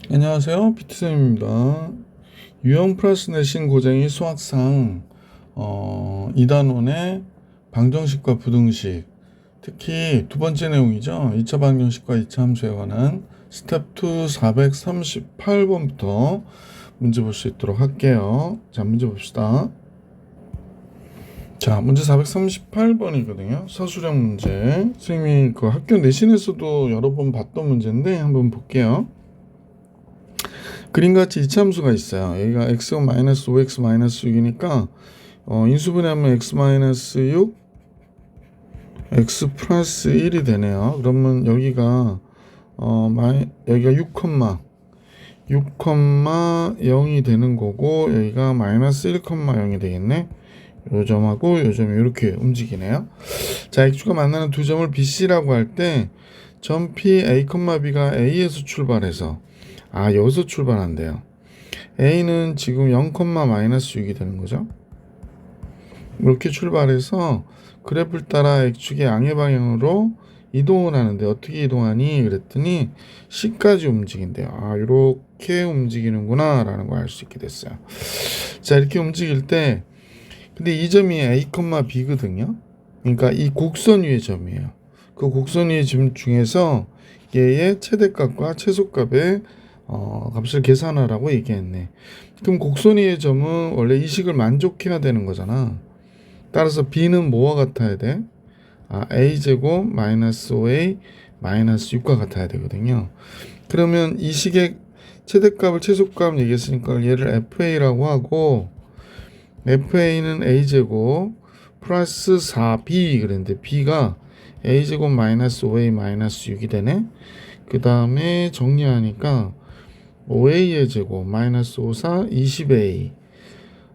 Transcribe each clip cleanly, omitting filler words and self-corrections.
안녕하세요. 피트쌤입니다. 유형 플러스 내신 고쟁이 수학상 2단원의 방정식과 부등식, 특히 두 번째 내용이죠. 2차 방정식과 2차 함수에 관한 스텝 2 438번부터 문제 볼 수 있도록 할게요. 자, 문제 봅시다. 자, 문제 438번이거든요. 서술형 문제. 선생님이 그 학교 내신에서도 여러 번 봤던 문제인데 한번 볼게요. 그림같이 이차함수가 있어요. 여기가 x-5x-6이니까 인수분해하면 x-6 x 플러스 1이 되네요. 그러면 여기가 여기가 6,0이 되는 거고, 여기가 마이너스 1,0이 되겠네. 요 점하고 요 점이 이렇게 움직이네요. 자, x가 만나는 두 점을 BC라고 할 때 점 P, A, B가 A에서 출발해서 여기서 출발한대요. A는 지금 0,-6이 되는 거죠. 이렇게 출발해서 그래프를 따라 X축의 양의 방향으로 이동을 하는데 어떻게 이동하니? 그랬더니 C까지 움직인대요. 이렇게 움직이는구나 라는 걸 알 수 있게 됐어요. 자, 이렇게 움직일 때 근데 이 점이 A, B거든요. 그러니까 이 곡선 위의 점이에요. 그 곡선 위의 점 중에서 얘의 최대값과 최소값의 값을 계산하라고 얘기했네. 그럼 곡선 위의 점은 원래 이 식을 만족해야 되는 거잖아. 따라서 B는 뭐와 같아야 돼? A제곱 마이너스 5A 마이너스 6과 같아야 되거든요. 그러면 이 식의 최대값을 최소값 얘기했으니까 얘를 FA라고 하고, FA는 A제곱 플러스 4B 그랬는데 B가 A제곱 마이너스 5A 마이너스 6이 되네. 그 다음에 정리하니까 5A의 제곱 마이너스 5, 4, 20A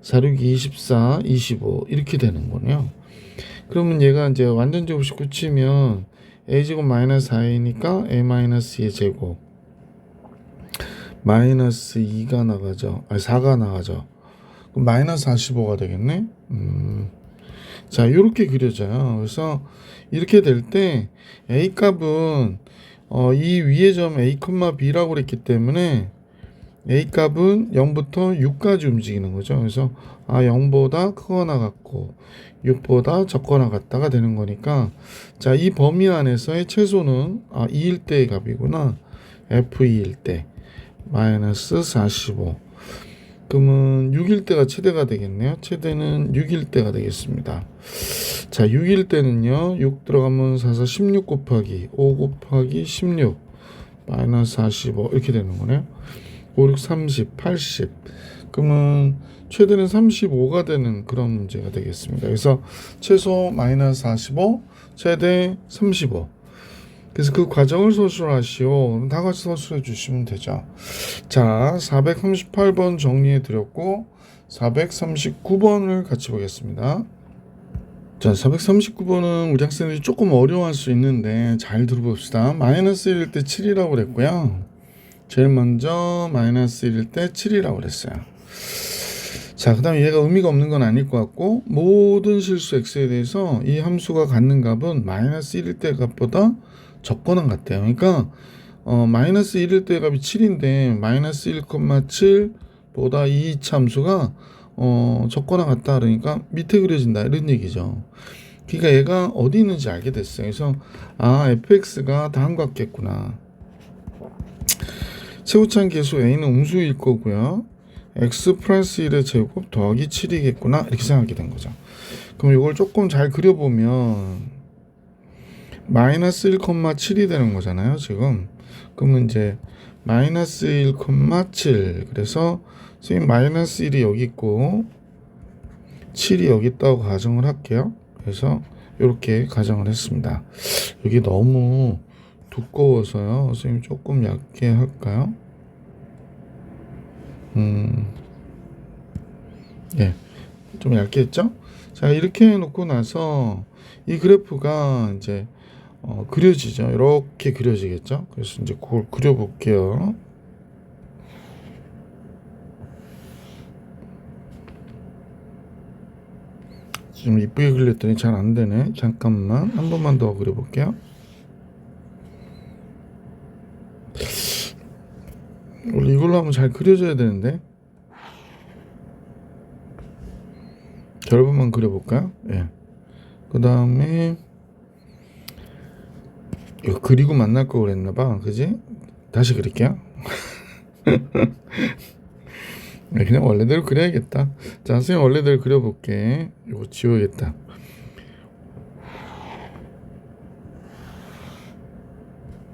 4, 6, 24, 25 이렇게 되는 거네요. 그러면 얘가 이제 완전 제곱식 굳히면 A제곱 마이너스 4A니까 A 마이너스 2의 제곱 마이너스 2가 나가죠. 4가 나가죠. 그럼 마이너스 45가 되겠네. 자, 이렇게 그려져요. 그래서 이렇게 될 때 A 값은 이 위의 점 A, B라고 그랬기 때문에 A 값은 0부터 6까지 움직이는 거죠. 그래서 0보다 크거나 같고 6보다 적거나 같다가 되는 거니까, 자, 이 범위 안에서의 최소는 2일 때의 값이구나. F2일 때 마이너스 45. 그러면 6일 때가 최대가 되겠네요. 최대는 6일 때가 되겠습니다. 자, 6일 때는요, 6 들어가면 4, 4, 16 곱하기 5 곱하기 16 마이너스 45 이렇게 되는 거네요. 5, 6, 30, 80. 그러면 최대는 35가 되는 그런 문제가 되겠습니다. 그래서 최소 마이너스 45, 최대 35. 그래서 그 과정을 서술하시오. 다 같이 서술해 주시면 되죠. 자, 438번 정리해 드렸고 439번을 같이 보겠습니다. 자, 439번은 우리 학생들이 조금 어려워할 수 있는데 잘 들어봅시다. 마이너스 1일 때 7이라고 그랬고요. 제일 먼저 마이너스 1일 때 7이라고 그랬어요. 자, 그 다음에 얘가 의미가 없는 건 아닐 것 같고, 모든 실수 x에 대해서 이 함수가 갖는 값은 마이너스 1일 때 값보다 적거나 같대요. 그러니까 마이너스 1일 때 값이 7인데 마이너스 1,7보다 이 함수가 적거나 같다 그러니까 밑에 그려진다 이런 얘기죠. 그러니까 얘가 어디 있는지 알게 됐어요. 그래서 fx가 다음 같겠구나. 최고차항 계수 a는 음수일 거고요. x 플러스 1의 제곱 더하기 7이겠구나 이렇게 생각하게 된 거죠. 그럼 이걸 조금 잘 그려보면 마이너스 1,7이 되는 거잖아요 지금. 그러면 이제 마이너스 1,7 그래서 선생님 마이너스 1이 여기 있고 7이 여기 있다고 가정을 할게요. 그래서 이렇게 가정을 했습니다. 여기 너무 두꺼워서요 선생님 조금 얇게 할까요? 예, 좀 얇게 했죠? 자, 이렇게 해놓고 나서 이 그래프가 이제 그려지죠. 이렇게 그려지겠죠? 그래서 이제 그걸 그려볼게요. 좀 이쁘게 그렸더니 잘 안 되네. 잠깐만, 한 번만 더 그려볼게요. 원래 이걸로 하면 잘 그려져야 되는데. 결부만 그려볼까요? 예. 그 다음에 이거 그리고 만날 거 그랬나봐. 그지? 다시 그릴게요. 그냥 원래대로 그려야겠다. 자, 선생님 원래대로 그려볼게. 이거 지워야겠다.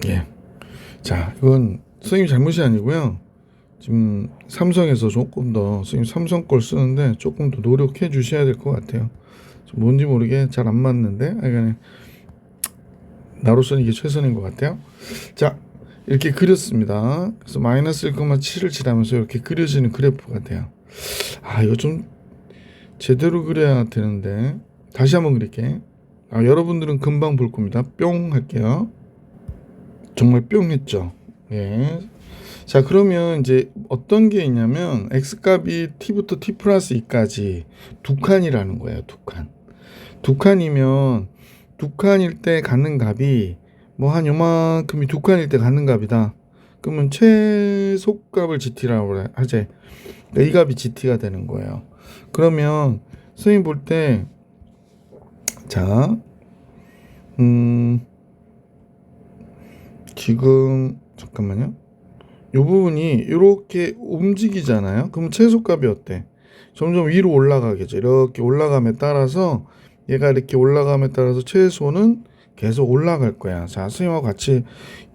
예. 자, 이건 선생님 잘못이 아니고요. 지금 삼성에서 조금 더 선생님 삼성 걸 쓰는데 조금 더 노력해 주셔야 될 것 같아요. 뭔지 모르게 잘 안 맞는데, 그러니까 나로서는 이게 최선인 것 같아요. 자, 이렇게 그렸습니다. 그래서 마이너스 1,7을 칠하면서 이렇게 그려지는 그래프가 돼요. 아, 이거 좀 제대로 그려야 되는데 다시 한번 그릴게. 여러분들은 금방 볼 겁니다. 뿅 할게요. 정말 뿅 했죠. 예. 자, 그러면 이제 어떤 게 있냐면 x값이 t부터 t 플러스 2까지 두 칸이라는 거예요. 두 칸. 두 칸이면 두 칸일 때 갖는 값이 뭐 한 요만큼이 두 칸일 때 갖는 값이다. 그러면 최소값을 gt라고 하지. 그러니까 이 값이 gt가 되는 거예요. 그러면 선생님 볼 때 자, 지금 잠깐만요. 요 부분이 이렇게 움직이잖아요. 그럼 최소값이 어때? 점점 위로 올라가겠죠. 이렇게 올라감에 따라서 얘가 이렇게 올라감에 따라서 최소는 계속 올라갈 거야. 자, 선생님하고 같이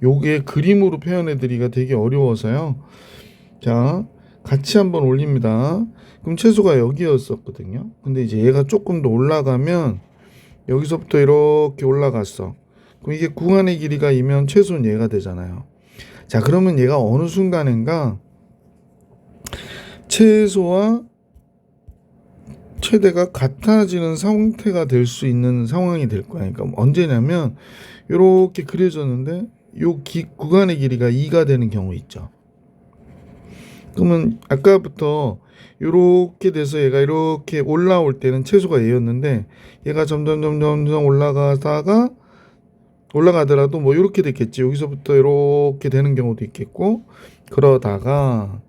요게 그림으로 표현해 드리기가 되게 어려워서요. 자, 같이 한번 올립니다. 그럼 최소가 여기였었거든요. 근데 이제 얘가 조금 더 올라가면 여기서부터 이렇게 올라갔어. 그럼 이게 구간의 길이가 이면 최소는 얘가 되잖아요. 자, 그러면 얘가 어느 순간인가 최소와 최대가 같아지는 상태가 될 수 있는 상황이 될 거야. 그러니까 언제냐면 이렇게 그려졌는데 요 구간의 길이가 2가 되는 경우 있죠. 그러면 아까부터 이렇게 돼서 얘가 이렇게 올라올 때는 최소가 얘였는데 얘가 점점 올라가더라도 뭐 이렇게 됐겠지. 여기서부터 이렇게 되는 경우도 있겠고, 그러다가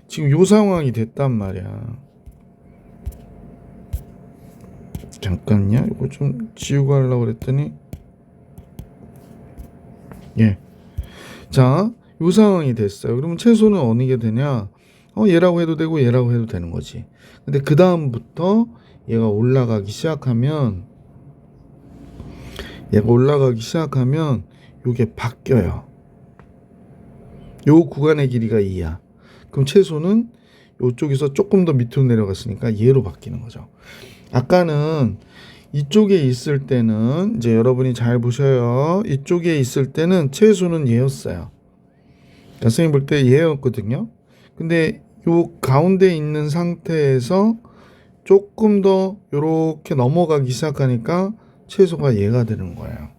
지금 요 상황이 됐단 말이야. 잠깐요. 이거 좀 지우고 하려고 그랬더니 예. 자, 요 상황이 됐어요. 그러면 최소는 어느 게 되냐? 얘라고 해도 되고 얘라고 해도 되는 거지. 근데 그 다음부터 얘가 올라가기 시작하면 요게 바뀌어요. 요 구간의 길이가 2야. 그럼 최소는 요쪽에서 조금 더 밑으로 내려갔으니까 얘로 바뀌는 거죠. 아까는 이쪽에 있을 때는 이제 여러분이 잘 보셔요. 이쪽에 있을 때는 최소는 얘였어요. 선생님 볼 때 얘였거든요. 근데 요 가운데 있는 상태에서 조금 더 요렇게 넘어가기 시작하니까 최소가 얘가 되는 거예요.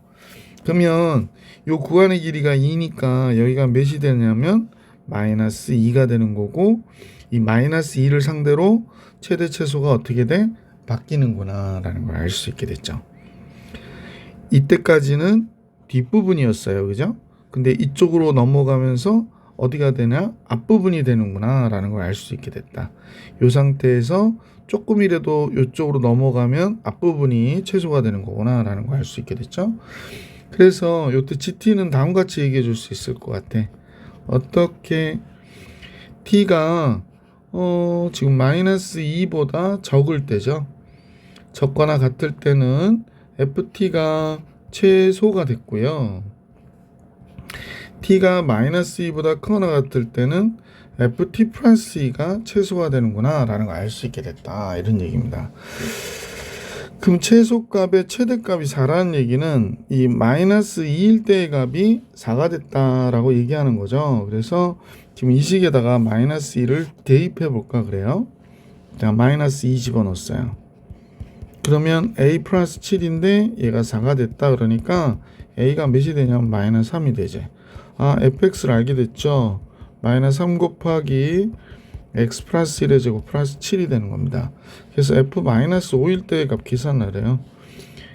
그러면 요 구간의 길이가 2니까 여기가 몇이 되냐면 마이너스 2가 되는 거고, 이 마이너스 2를 상대로 최대 최소가 어떻게 돼? 바뀌는구나 라는 걸 알 수 있게 됐죠. 이때까지는 뒷부분이었어요. 그죠? 근데 이쪽으로 넘어가면서 어디가 되냐? 앞부분이 되는구나 라는 걸 알 수 있게 됐다. 이 상태에서 조금이라도 이쪽으로 넘어가면 앞부분이 최소가 되는 거구나 라는 걸 알 수 있게 됐죠. 그래서 요때 GT는 다음같이 얘기해 줄 수 있을 것 같아. 어떻게 T가 지금 마이너스 2보다 적을 때죠. 적거나 같을 때는 FT가 최소가 됐고요. T가 마이너스 2보다 크거나 같을 때는 FT 플러스 2가 최소가 되는구나 라는 걸 알 수 있게 됐다. 이런 얘기입니다. 그럼 최소값의 최대값이 4라는 얘기는 이 마이너스 2일 때의 값이 4가 됐다라고 얘기하는 거죠. 그래서 지금 이 식에다가 마이너스 2를 대입해 볼까 그래요. 제가 마이너스 2 집어넣었어요. 그러면 A 플러스 7인데 얘가 4가 됐다 그러니까 A가 몇이 되냐면 마이너스 3이 되지. fx를 알게 됐죠. 마이너스 3 곱하기 x 플러스 1의 제곱 플러스 7이 되는 겁니다. 그래서 f 마이너스 5일 때의 값 계산하래요.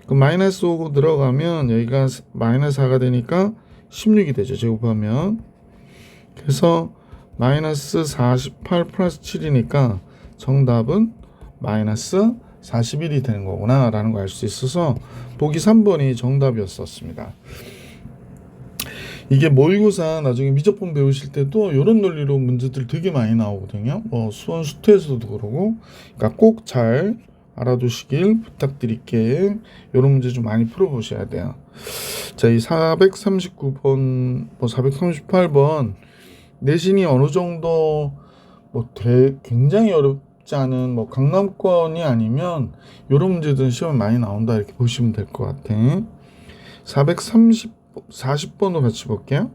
그 마이너스 5 들어가면 여기가 마이너스 4가 되니까 16이 되죠. 제곱하면. 그래서 마이너스 48 플러스 7이니까 정답은 마이너스 41이 되는 거구나 라는 걸 알 수 있어서 보기 3번이 정답이었었습니다. 이게 모의고사 나중에 미적분 배우실 때도 이런 논리로 문제들 되게 많이 나오거든요. 뭐 수원 수투에서도 그러고, 그러니까 꼭 잘 알아두시길 부탁드릴게요. 이런 문제 좀 많이 풀어보셔야 돼요. 자, 이 439번, 뭐 438번 내신이 어느 정도 뭐 굉장히 어렵지 않은 뭐 강남권이 아니면 이런 문제들은 시험에 많이 나온다 이렇게 보시면 될 것 같아. 40번도 같이 볼게요.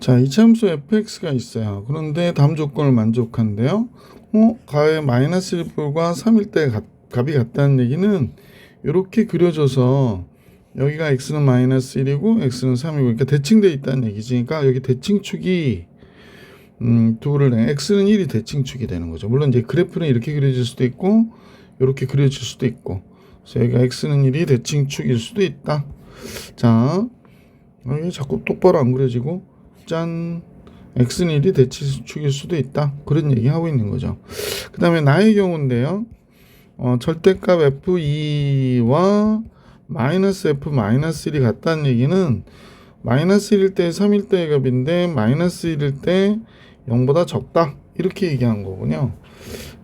자, 이차함수 fx가 있어요. 그런데 다음 조건을 만족한대요. 가의 마이너스 1불과 3일 때 값이 같다는 얘기는 이렇게 그려져서 여기가 x는 마이너스 1이고 x는 3이고 그러니까 대칭되어 있다는 얘기지. 그러니까 여기 대칭축이 두를 내 x는 1이 대칭축이 되는 거죠. 물론 이제 그래프는 이렇게 그려질 수도 있고 이렇게 그려질 수도 있고, 그래서 여기가 x는 1이 대칭축일 수도 있다. 자, 여기 자꾸 똑바로 안 그려지고 짠, x는 1이 대칭축일 수도 있다. 그런 얘기 하고 있는 거죠. 그 다음에 나의 경우인데요. 절대값 f2와 마이너스 f 마이너스 1이 같다는 얘기는 마이너스 1일 때 3일 때의 값인데 마이너스 1일 때 0보다 적다 이렇게 얘기한 거군요.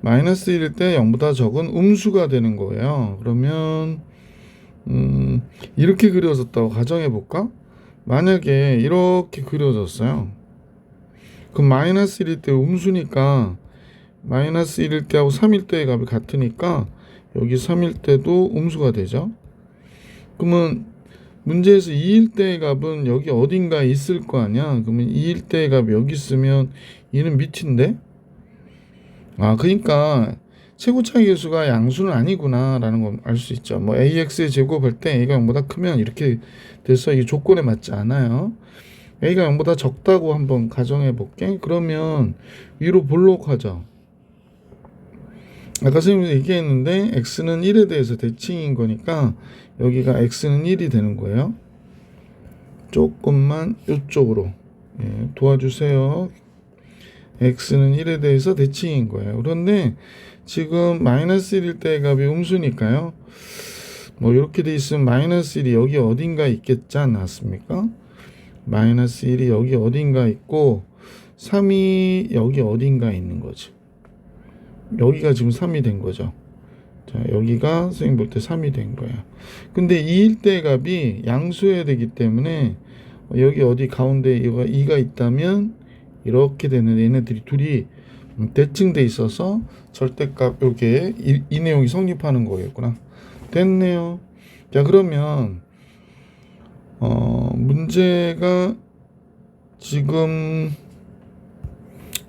마이너스 1일 때 0보다 적은 음수가 되는 거예요. 그러면 이렇게 그려졌다고 가정해 볼까? 만약에 이렇게 그려졌어요. 그럼 마이너스 1일 때 음수니까 마이너스 1일 때하고 3일 때의 값이 같으니까 여기 3일 때도 음수가 되죠. 그러면 문제에서 2일 때의 값은 여기 어딘가에 있을 거 아니야. 그러면 2일 때의 값이 여기 있으면 얘는 밑인데? 그러니까 최고차의 계수가 양수는 아니구나 라는 걸 알 수 있죠. 뭐 ax의 제곱할 때 a가 0보다 크면 이렇게 돼서 이 조건에 맞지 않아요. a가 0보다 적다고 한번 가정해 볼게. 그러면 위로 볼록하죠. 아까 선생님이 얘기했는데 x는 1에 대해서 대칭인 거니까 여기가 x는 1이 되는 거예요. 조금만 이쪽으로 도와주세요. x는 1에 대해서 대칭인 거예요. 그런데 지금 마이너스 1일 때의 값이 음수니까요. 뭐 이렇게 돼 있으면 마이너스 1이 여기 어딘가 있겠지 않았습니까? 마이너스 1이 여기 어딘가 있고 3이 여기 어딘가 있는 거지. 여기가 지금 3이 된 거죠. 자, 여기가 선생님 볼 때 3이 된 거야. 근데 2일 때 값이 양수해야 되기 때문에 여기 어디 가운데 2가 있다면 이렇게 되는 얘네들이 둘이 대칭돼 있어서 절대값 요게 이 내용이 성립하는 거겠구나. 됐네요. 자, 그러면 문제가 지금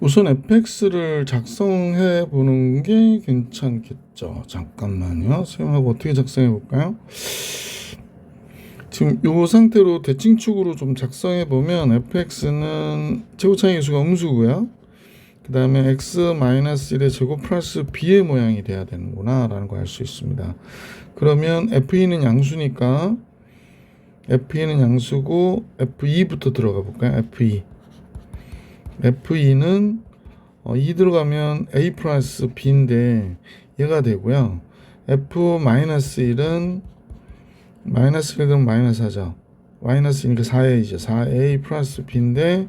우선 fx를 작성해 보는 게 괜찮겠죠. 잠깐만요. 선생님하고 어떻게 작성해 볼까요? 지금 이 상태로 대칭축으로 좀 작성해 보면 fx는 최고차의 계수가 음수고요. 그 다음에 x-1의 제곱 플러스 b의 모양이 돼야 되는구나 라는 걸 알 수 있습니다. 그러면 f2는 양수니까 f2는 양수고 f2부터 들어가 볼까요? f2는 2 들어가면 a 플러스 b인데 얘가 되고요. f-1은 마이너스 1 그럼 마이너스 하죠. 마이너스니까 4a죠. 4a 플러스 b인데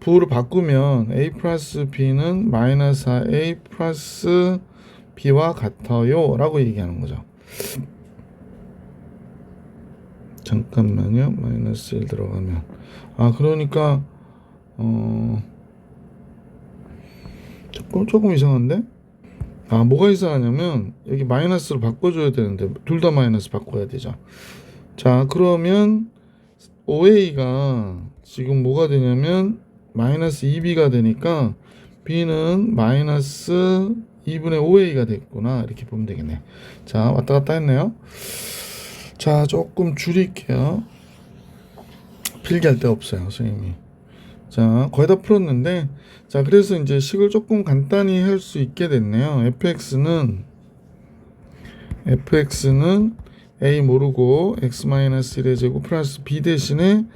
부호를 바꾸면 a 플러스 b는 마이너스 4a 플러스 b와 같아요 라고 얘기하는 거죠. 잠깐만요. 마이너스 1 들어가면 그러니까 조금 이상한데? 뭐가 이상하냐면 여기 마이너스로 바꿔줘야 되는데 둘 다 마이너스 바꿔야 되죠. 자, 그러면 OA가 지금 뭐가 되냐면 마이너스 2B가 되니까 B는 마이너스 2분의 5A가 됐구나 이렇게 보면 되겠네. 자, 왔다 갔다 했네요. 자, 조금 줄일게요. 필기할 데 없어요 선생님이. 자, 거의 다 풀었는데, 자, 그래서 이제 식을 조금 간단히 할 수 있게 됐네요. fx는 a 모르고 x-1의 제곱 플러스 b 대신에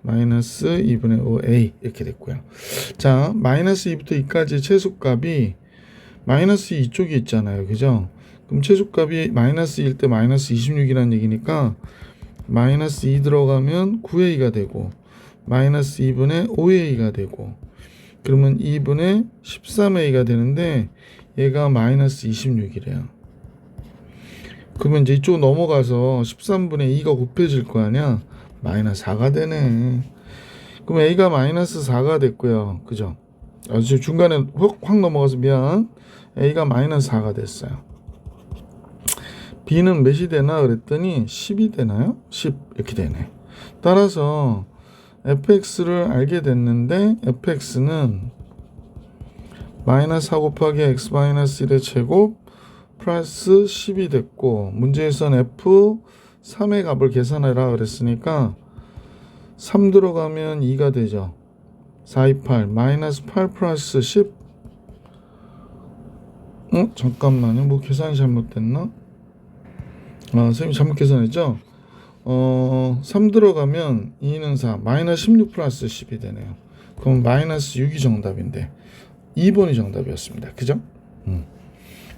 마이너스 2분의 5a 이렇게 됐고요. 자, 마이너스 2부터 2까지 최소값이 마이너스 이쪽에 있잖아요. 그죠? 그럼 최소값이 마이너스 1 때 마이너스 26이라는 얘기니까 마이너스 2 들어가면 9a가 되고 마이너스 2분의 5a가 되고 그러면 2분의 13a가 되는데 얘가 마이너스 26이래요. 그러면 이제 이쪽 넘어가서 13분의 2가 곱해질 거 아니야? 마이너스 4가 되네. 그럼 a가 마이너스 4가 됐고요. 그죠? 지금 중간에 확 넘어가서 미안. a가 마이너스 4가 됐어요. b는 몇이 되나 그랬더니 10이 되나요? 10 이렇게 되네. 따라서 fx를 알게 됐는데 fx는 마이너스 4 곱하기 x 마이너스 1의 제곱 플러스 10이 됐고 문제에선 f3의 값을 계산해라 그랬으니까 3 들어가면 2가 되죠. 4, 2, 8 마이너스 8 플러스 10 잠깐만요. 뭐 계산이 잘못됐나? 선생님 잘못 계산했죠? 3 들어가면 2는 4 마이너스 16 플러스 10이 되네요. 그럼 마이너스 6이 정답인데 2번이 정답이었습니다. 그죠?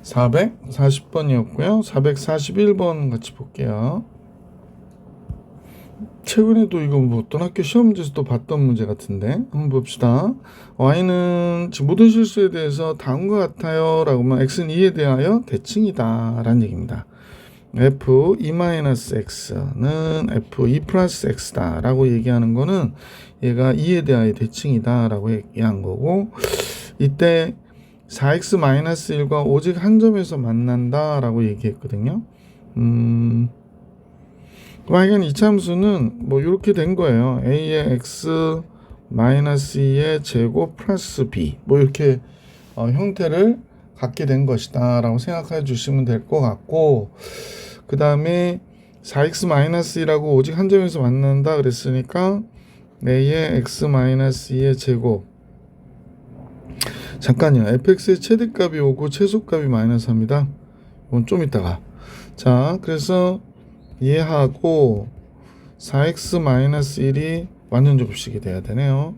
440번이었고요. 441번 같이 볼게요. 최근에도 이거 뭐 어떤 학교 시험 문제에서 또 봤던 문제 같은데 한번 봅시다. y는 지금 모든 실수에 대해서 다음과 같아요 라고 하면 x는 2에 대하여 대칭이다 라는 얘기입니다. f2-x는 f2 플러스 x다 라고 얘기하는 거는 얘가 2에 대하여 대칭이다 라고 얘기한 거고 이때 4x-1과 오직 한 점에서 만난다 라고 얘기했거든요. 하여간 이 참수는 뭐 이렇게 된 거예요. a의 x 마이너스 2의 제곱 플러스 b 뭐 이렇게 형태를 갖게 된 것이다 라고 생각해 주시면 될 것 같고 그 다음에 4x 마이너스 2라고 오직 한 점에서 만난다 그랬으니까 a의 x 마이너스 2의 제곱 잠깐요. fx의 최대값이 오고 최소값이 마이너스 3입니다. 이건 좀 이따가 자 그래서 얘하고 4x-1이 완전 접식이 돼야 되네요.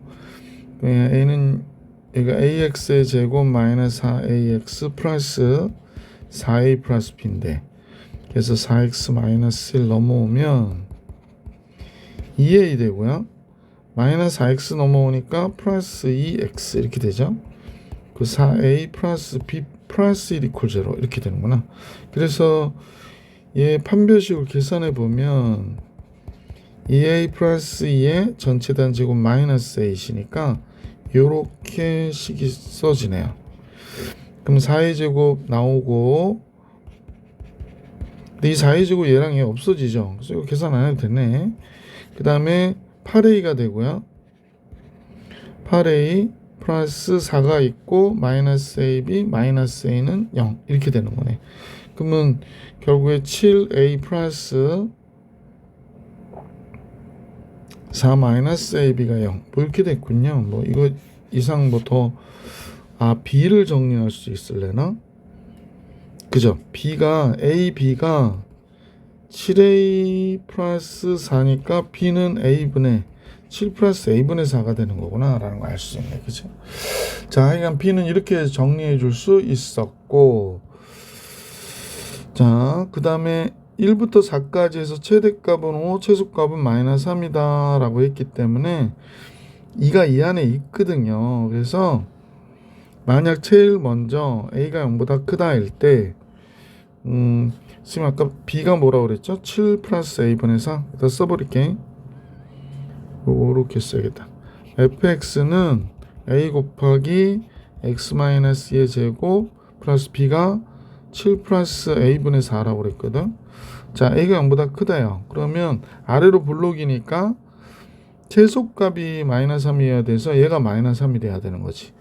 a는 여기가 ax의 제곱 마이너스 4ax 플러스 4a 플러스 b인데 그래서 4x-1 넘어오면 2a 되고요. 마이너스 4x 넘어오니까 플러스 2x 이렇게 되죠. 그 4a 플러스 b 플러스 1 이퀄 0 이렇게 되는구나. 그래서 얘 판별식을 계산해 보면 2a 플러스 2의 전체 단제곱 마이너스 a이니까 요렇게 식이 써지네요. 그럼 4a 제곱 나오고 근데 이 4a 제곱 얘랑 얘 없어지죠. 그래서 이거 계산 안 해도 되네. 그 다음에 8a가 되고요. 8a 플러스 4가 있고 마이너스 ab 마이너스 a는 0 이렇게 되는 거네. 그러면 결국에 7a 플러스 4 마이너스 ab가 0 뭐 이렇게 됐군요. 뭐 이거 이상 뭐 더 b를 정리할 수 있을래나? 그죠? b가 7a 플러스 4니까 b는 a분의 7 플러스 a분의 4가 되는 거구나 라는 걸 알 수 있네. 그죠? 자, 하여간 b는 이렇게 정리해 줄 수 있었고 자, 그 다음에 1부터 4까지 해서 최대값은 5, 최소값은 마이너스 3이다 라고 했기 때문에 2가 이 안에 있거든요. 그래서 만약 제일 먼저 a가 0보다 크다 할 때 지금 아까 b가 뭐라고 그랬죠? 7 플러스 a분의 4 일단 써버릴게. 이렇게 써야겠다. fx는 a 곱하기 x-2의 제곱 플러스 b가 7 플러스 a분의 4라고 그랬거든. 자, a가 0보다 크다요. 그러면 아래로 블록이니까 최소값이 마이너스 3이어야 돼서 얘가 마이너스 3이 돼야 되는 거지.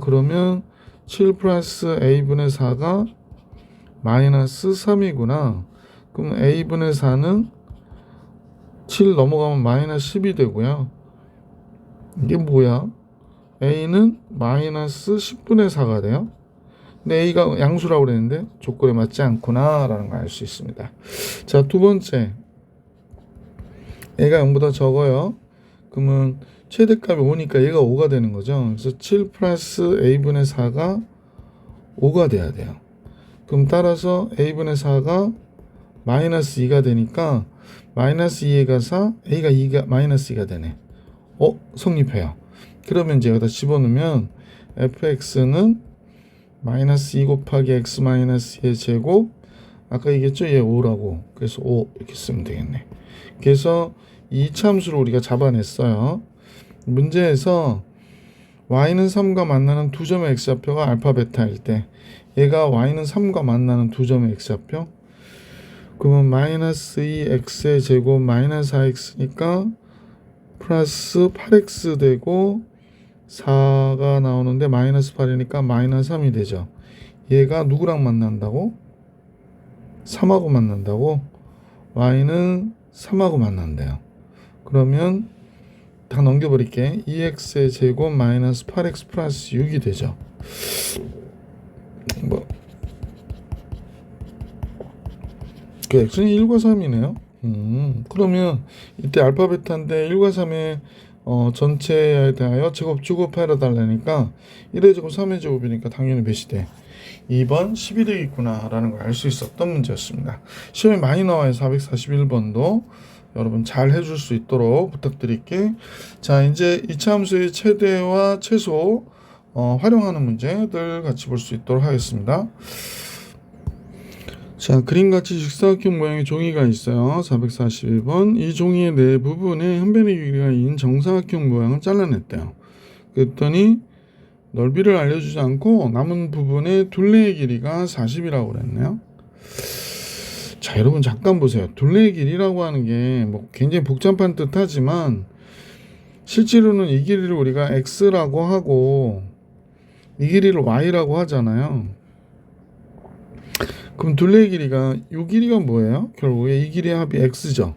그러면 7 플러스 a분의 4가 마이너스 3이구나. 그럼 a분의 4는 7 넘어가면 마이너스 10이 되고요. 이게 뭐야? a는 마이너스 10분의 4가 돼요. 근데 a가 양수라고 그랬는데 조건에 맞지 않구나 라는 걸 알 수 있습니다. 자, 두 번째 a가 0보다 적어요. 그러면 최대값이 5니까 얘가 5가 되는 거죠. 그래서 7 플러스 a분의 4가 5가 돼야 돼요. 그럼 따라서 a분의 4가 마이너스 2가 되니까 마이너스 2가 4, a가 2가 마이너스 2가 되네. 성립해요. 그러면 이제 여기다 집어넣으면 fx는 마이너스 2 곱하기 x 마이너스 2의 제곱, 아까 얘기했죠? 얘 5라고. 그래서 5 이렇게 쓰면 되겠네. 그래서 이 참수를 우리가 잡아냈어요. 문제에서 y는 3과 만나는 두 점의 x좌표가 알파 베타일 때 얘가 y는 3과 만나는 두 점의 x좌표, 그러면 마이너스 2x의 제곱 마이너스 4x니까 플러스 8x 되고 4가 나오는데 마이너스 8이니까 마이너스 3이 되죠. 얘가 누구랑 만난다고? 3하고 만난다고? y는 3하고 만난대요. 그러면 다 넘겨버릴게. 2x의 제곱 마이너스 8x 플러스 6이 되죠. 그 x는 1과 3이네요. 그러면 이때 알파 베타인데 1과 3의 전체에 대하여 제곱 주곱해라 달라니까 1의 제곱 3의 제곱이니까 당연히 몇이 돼? 2번 11이 되겠구나 라는 걸 알 수 있었던 문제였습니다. 시험에 많이 나와요. 441번도 여러분 잘 해줄 수 있도록 부탁드릴게. 자, 이제 이차 함수의 최대와 최소 활용하는 문제들 같이 볼 수 있도록 하겠습니다. 자, 그림같이 직사각형 모양의 종이가 있어요. 441번. 이 종이의 네 부분에 한 변의 길이가 인 정사각형 모양을 잘라냈대요. 그랬더니 넓이를 알려주지 않고 남은 부분의 둘레의 길이가 40이라고 그랬네요. 자, 여러분 잠깐 보세요. 둘레의 길이라고 하는 게 뭐 굉장히 복잡한 뜻 하지만 실제로는 이 길이를 우리가 x라고 하고 이 길이를 y라고 하잖아요. 그럼 둘레의 길이가 이 길이가 뭐예요? 결국에 이 길이의 합이 x죠.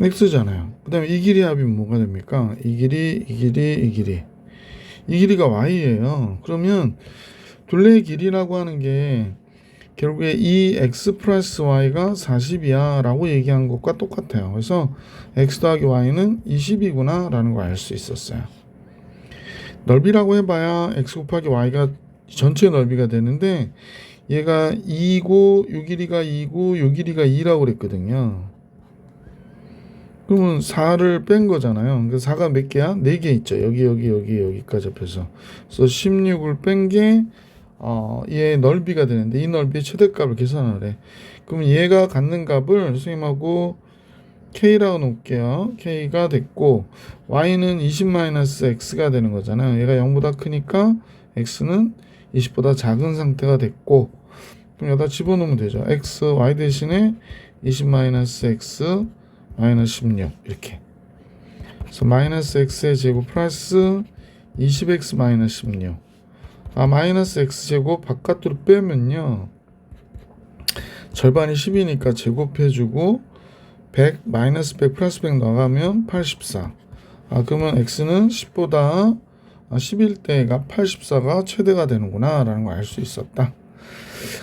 x잖아요. 그 다음에 이 길이의 합이 뭐가 됩니까? 이 길이, 이 길이, 이 길이. 이 길이가 y예요. 그러면 둘레의 길이라고 하는 게 결국에 이 x 플러스 y가 40이야 라고 얘기한 것과 똑같아요. 그래서 x 더하기 y는 20이구나 라는 걸 알 수 있었어요. 넓이라고 해봐야 x 곱하기 y가 전체 넓이가 되는데 얘가 2고 요 길이가 2고 요 길이가 2라고 그랬거든요. 그러면 4를 뺀 거잖아요. 그래서 4가 몇 개야? 4개 있죠. 여기까지 합해서. 그래서 16을 뺀 게 얘 넓이가 되는데 이 넓이의 최대값을 계산을 해. 그러면 얘가 갖는 값을 선생님하고 k라고 놓을게요. k가 됐고 y는 20-x가 되는 거잖아요. 얘가 0보다 크니까 x는 20보다 작은 상태가 됐고, 그럼 여기다 집어넣으면 되죠. x, y 대신에 20-x 마이너스 16 이렇게. 그래서 마이너스 x의 제곱 플러스 20x 마이너스 16. 마이너스 x 제곱 바깥으로 빼면요, 절반이 10이니까 제곱해주고 100 마이너스 100 플러스 100 나가면 84. 그러면 x는 10보다 11대가 84가 최대가 되는구나 라는 걸 알 수 있었다.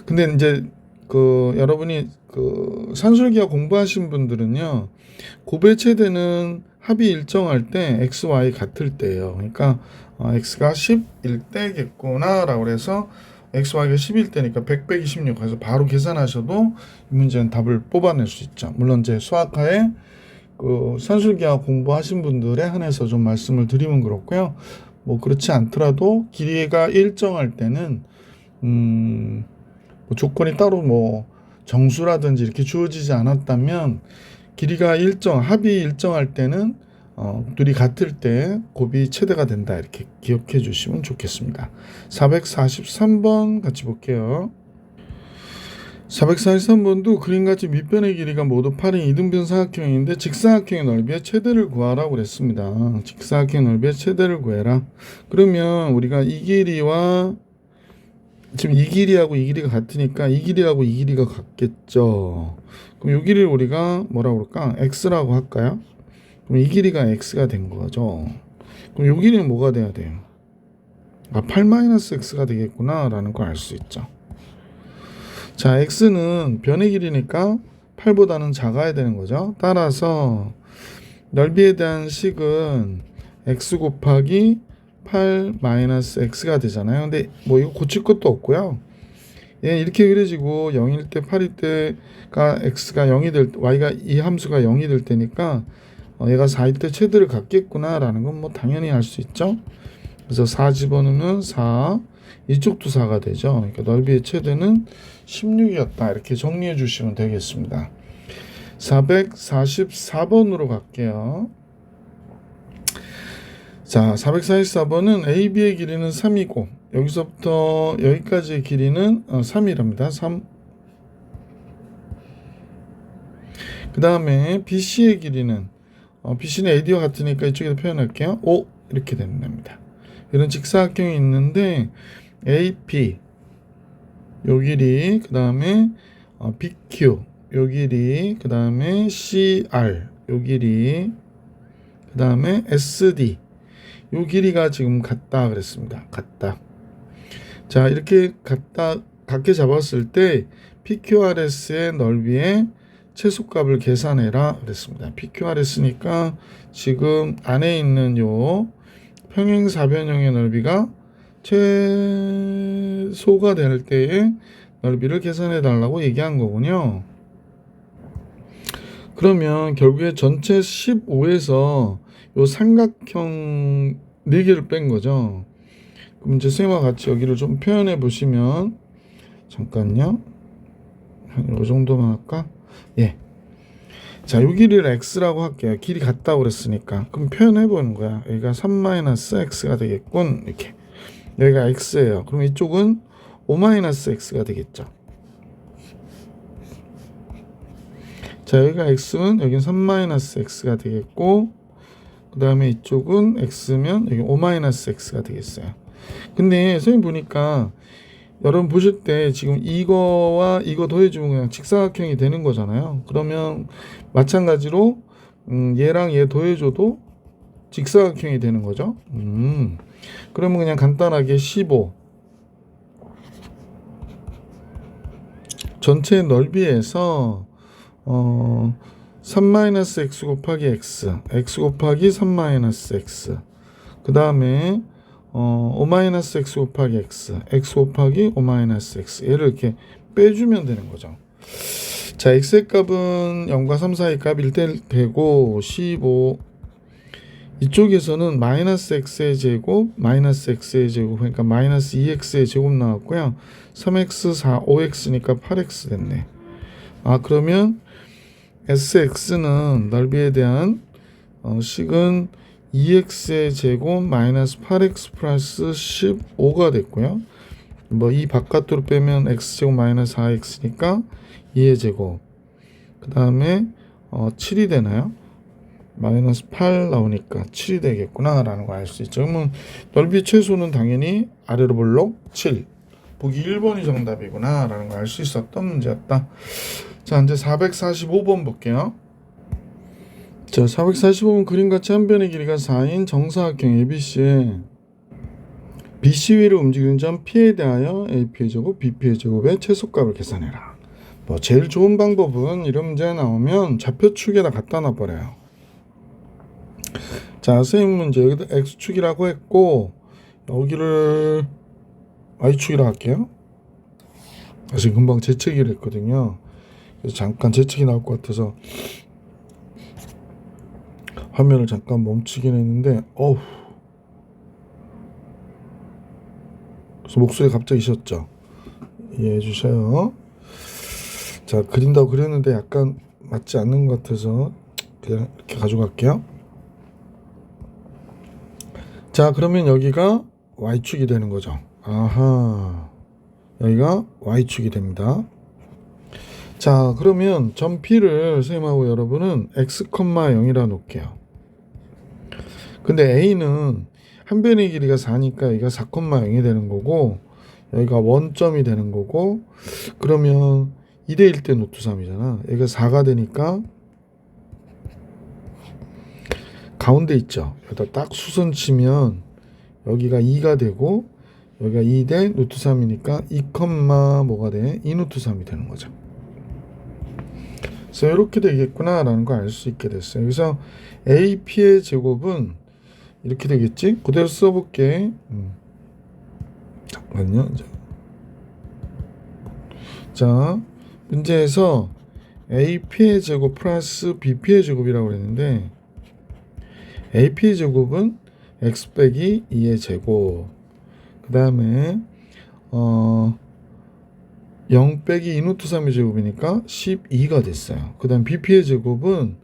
근데 이제 여러분이 산술기하 공부하신 분들은요, 곱의 최대는 합이 일정할 때 x, y 같을 때예요. 그러니까 x가 10일 때겠구나 라고 그래서 x, y가 10일 때니까 100 빼기 16 해서 바로 계산하셔도 이 문제는 답을 뽑아낼 수 있죠. 물론 이제 수학하에 산술기하 공부하신 분들에 한해서 좀 말씀을 드리면 그렇고요. 뭐 그렇지 않더라도 길이가 일정할 때는 뭐 조건이 따로 뭐 정수라든지 이렇게 주어지지 않았다면 길이가 합이 일정할 때는 둘이 같을 때 곱이 최대가 된다 이렇게 기억해 주시면 좋겠습니다. 443번 같이 볼게요. 443번도 그림같이 밑변의 길이가 모두 8인 이등변 사각형인데 직사각형의 넓이의 최대를 구하라고 그랬습니다. 직사각형 넓이의 최대를 구해라. 그러면 우리가 이 길이와 지금 이 길이하고 이 길이가 같으니까 이 길이하고 이 길이가 같겠죠. 그럼 이 길이를 우리가 뭐라고 그럴까? x라고 할까요? 그럼 이 길이가 x가 된 거죠. 그럼 이 길이는 뭐가 돼야 돼요? 8-x가 되겠구나 라는 걸 알 수 있죠. 자, x는 변의 길이니까 8보다는 작아야 되는 거죠. 따라서 넓이에 대한 식은 x 곱하기 8 마이너스 x가 되잖아요. 근데 뭐 이거 고칠 것도 없고요. 얘 이렇게 그려지고 0일 때 8일 때가 x가 0이 될 y가 이 함수가 0이 될 때니까 얘가 4일 때 최대를 갖겠구나 라는 건 뭐 당연히 알 수 있죠. 그래서 4 집어넣으면 4, 이쪽도 4가 되죠. 그러니까 넓이의 최대는 16이었다 이렇게 정리해 주시면 되겠습니다. 444번으로 갈게요. 자, 444번은 AB의 길이는 3이고 여기서부터 여기까지의 길이는 3이랍니다. 3. 그 다음에 BC의 길이는 BC는 AD와 같으니까 이쪽에다 표현할게요. 5 이렇게 되는 겁니다. 이런 직사각형이 있는데 AP 요 길이, 그 다음에 BQ 요 길이, 그 다음에 CR 요 길이, 그 다음에 SD 요 길이가 지금 같다 그랬습니다. 같다. 자, 이렇게 같게 잡았을 때 PQRS의 넓이의 최소값을 계산해라 그랬습니다. PQRS니까 지금 안에 있는 요 평행사변형의 넓이가 최소가 될 때의 넓이를 계산해 달라고 얘기한 거군요. 그러면 결국에 전체 15에서 요 삼각형 4개를 뺀 거죠. 그럼 이제 쌤과 같이 여기를 좀 표현해 보시면, 잠깐요. 한 요 정도만 할까? 예. 자, 요 길이를 x라고 할게요. 길이 같다고 그랬으니까. 그럼 표현해 보는 거야. 여기가 3-x가 되겠군. 이렇게. 여기가 x예요. 그럼 이쪽은 5-x가 되겠죠. 자, 여기가 x면 여기는 3-x가 되겠고, 그 다음에 이쪽은 x면 여기 5-x가 되겠어요. 근데 선생님 보니까 여러분 보실 때 지금 이거와 이거 더해주면 그냥 직사각형이 되는 거잖아요. 그러면 마찬가지로 얘랑 얘 더해줘도 직사각형이 되는 거죠. 그러면 그냥 간단하게 15 전체 넓이에서 3-x 곱하기 x 곱하기 3-x 그 다음에 5-x 곱하기 x 곱하기 5-x 얘를 이렇게 빼주면 되는 거죠. 자, x의 값은 0과 3 사이 값 1대 되고 15 이쪽에서는 마이너스 x의 제곱 마이너스 x의 제곱 그러니까 마이너스 2x의 제곱 나왔고요. 3x 4 5x니까 8x 됐네. 그러면 sx는 넓이에 대한 식은 2x의 제곱 마이너스 8x 플러스 15가 됐고요. 뭐 이 바깥으로 빼면 x제곱 마이너스 4x니까 2의 제곱 그 다음에 7이 되나요? 마이너스 8 나오니까 7이 되겠구나 라는 거 알 수 있죠. 그러면 넓이 최소는 당연히 아래로 볼록 7 보기 1번이 정답이구나 라는 거 알 수 있었던 문제였다. 자, 이제 445번 볼게요. 자, 445번 그림같이 한 변의 길이가 4인 정사각형 ABC에 BC 위를 움직이는 점 P에 대하여 AP의 제곱, BP의 제곱의 최소값을 계산해라. 뭐 제일 좋은 방법은 이런 문제 나오면 좌표축에다 갖다 놔버려요. 자, 선생님 문제 여기다 X축이라고 했고 여기를 Y축이라고 할게요. 지금 금방 재채기를 했거든요. 그래서 잠깐 재채기 나올 것 같아서 화면을 잠깐 멈추긴 했는데 그래서 목소리 갑자기 쉬었죠. 이해해 주세요. 자, 그린다고 그렸는데 약간 맞지 않는 것 같아서 그냥 이렇게 가져갈게요. 자, 그러면 여기가 Y축이 되는 거죠. 아하, 여기가 Y축이 됩니다. 자, 그러면 점 P를 선생님하고 여러분은 x, 0이라 놓을게요. 근데 A는 한 변의 길이가 4니까 여기가 4, 0이 되는 거고 여기가 원점이 되는 거고 그러면 2대1 때 노트 3이잖아. 여기가 4가 되니까 가운데 있죠. 여기다 딱 수선 치면 여기가 2가 되고 여기가 2대 노트 3이니까 2, 뭐가 돼? 2 노트 3이 되는 거죠. 그래서 이렇게 되겠구나 라는 걸 알 수 있게 됐어요. 그래서 AP의 제곱은 이렇게 되겠지? 그대로 써볼게. 잠깐만요. 자, 문제에서 AP의 제곱 플러스 BP의 제곱이라고 그랬는데 AP의 제곱은 x 빼기 2의 제곱, 그 다음에 0 빼기 2 루트 3의 제곱이니까 12가 됐어요. 그 다음 BP의 제곱은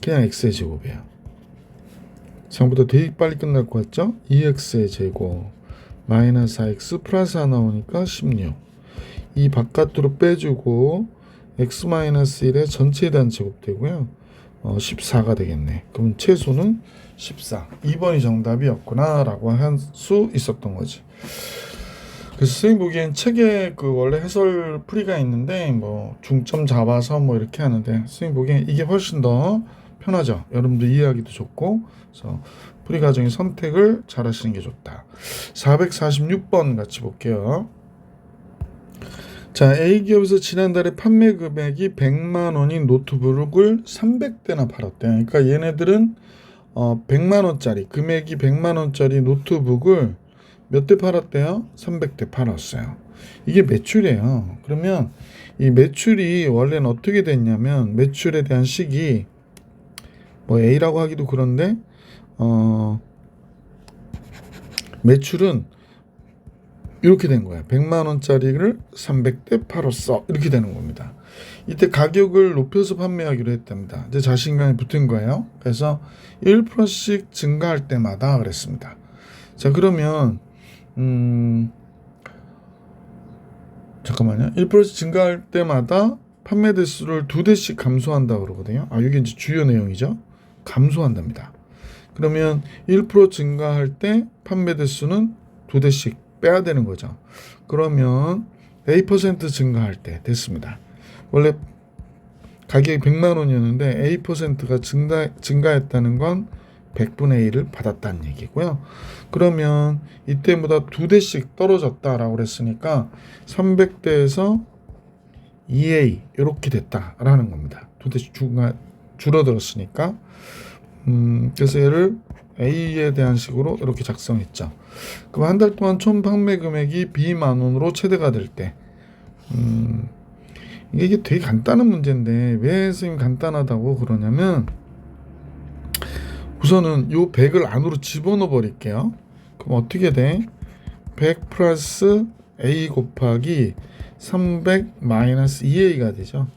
그냥 x의 제곱이에요. 생각보다 되게 빨리 끝날 것 같죠? 2x의 제곱 마이너스 4x 플러스 하나 오니까 16. 이 바깥으로 빼주고 x-1의 전체에 대한 제곱 되고요. 14가 되겠네. 그럼 최소는 14. 2번이 정답이었구나 라고 할 수 있었던 거지. 그래서 선생님 보기엔 책에 그 원래 해설 풀이가 있는데 뭐 중점 잡아서 뭐 이렇게 하는데 선생님 보기엔 이게 훨씬 더 편하죠. 여러분들 이해하기도 좋고. 그래서 풀이 과정의 선택을 잘 하시는 게 좋다. 446번 같이 볼게요. 자, A기업에서 지난달에 판매 금액이 100만 원인 노트북을 300대나 팔았대요. 그러니까 얘네들은 100만 원짜리, 금액이 100만 원짜리 노트북을 몇 대 팔았대요? 300대 팔았어요. 이게 매출이에요. 그러면 이 매출이 원래는 어떻게 됐냐면 매출에 대한 식이 뭐 A라고 하기도 그런데 매출은 이렇게 된 거야. 100만 원짜리를 300대 팔았어. 이렇게 되는 겁니다. 이때 가격을 높여서 판매하기로 했답니다. 이제 자신감이 붙은 거예요. 그래서 1%씩 증가할 때마다 그랬습니다. 자, 그러면 잠깐만요. 1%씩 증가할 때마다 판매 대수를 2대씩 감소한다 그러거든요. 이게 이제 주요 내용이죠. 감소한답니다. 그러면 1% 증가할 때 판매 대수는 2대씩 빼야 되는 거죠. 그러면 A% 증가할 때 됐습니다. 원래 가격이 100만 원이었는데 A%가 증가했다는 건 100분의 1을 받았다는 얘기고요. 그러면 이때보다 2대씩 떨어졌다라고 그랬으니까 300대에서 2A 이렇게 됐다라는 겁니다. 2대씩 줄어들었으니까. 그래서 얘를 A에 대한 식으로 이렇게 작성했죠. 그럼 한 달 동안 총 판매 금액이 B만 원으로 최대가 될 때, 이게 되게 간단한 문제인데 왜 선생님 간단하다고 그러냐면 우선은 요 100을 안으로 집어넣어 버릴게요. 그럼 어떻게 돼? 100 플러스 A 곱하기 300 마이너스 2A가 되죠.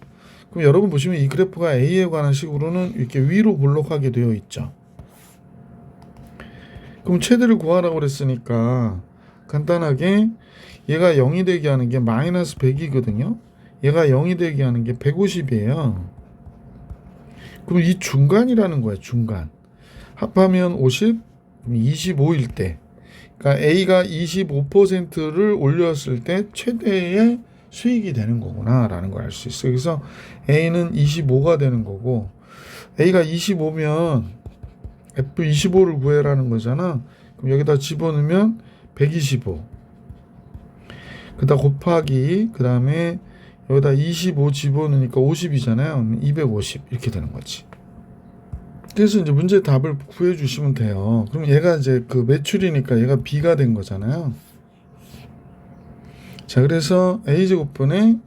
그럼 여러분 보시면 이 그래프가 A에 관한 식으로는 이렇게 위로 볼록하게 되어 있죠. 그럼 최대를 구하라고 그랬으니까 간단하게 얘가 0이 되게 하는 게 마이너스 100이거든요. 얘가 0이 되게 하는 게 150이에요. 그럼 이 중간이라는 거예요. 중간. 합하면 50, 25일 때. 그러니까 A가 25%를 올렸을 때 최대의 수익이 되는 거구나 라는 걸 알 수 있어요. 그래서 A는 25가 되는 거고 A가 25면 F25를 구해라는 거잖아. 그럼 여기다 집어넣으면 125. 그다 곱하기 그 다음에 여기다 25 집어넣으니까 50이잖아요. 250 이렇게 되는 거지. 그래서 이제 문제 답을 구해 주시면 돼요. 그럼 얘가 이제 그 매출이니까 얘가 B가 된 거잖아요. 자, 그래서 A제곱분의